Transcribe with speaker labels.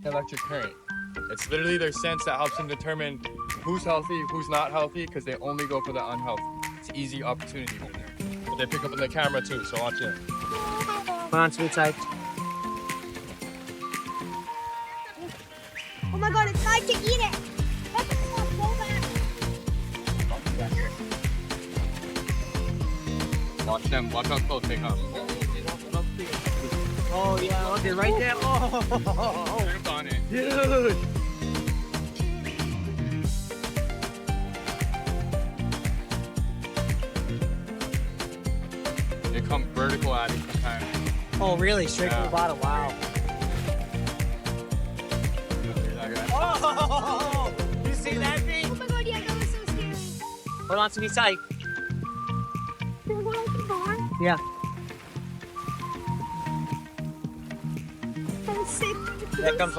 Speaker 1: electric current. It's literally their sense that helps them determine who's healthy, who's not healthy, because they only go for the unhealthy. It's an easy opportunity for them. But they pick up on the camera too, so watch it.
Speaker 2: Hold on, sweetheart.
Speaker 3: Oh my god, it's time to eat it. Let the dog go back.
Speaker 1: Watch them. Watch how close they come.
Speaker 2: Oh yeah, look it right there. Oh,
Speaker 1: Jump on it.
Speaker 2: dude.
Speaker 1: They come vertical at it sometimes.
Speaker 2: Oh really? Straight from the bottom. Wow. Oh, you see that thing?
Speaker 3: Oh my god, yeah, that was so scary.
Speaker 2: Hold on to me tight.
Speaker 3: They're going to the barn.
Speaker 2: Yeah.
Speaker 3: That was sick.
Speaker 2: There comes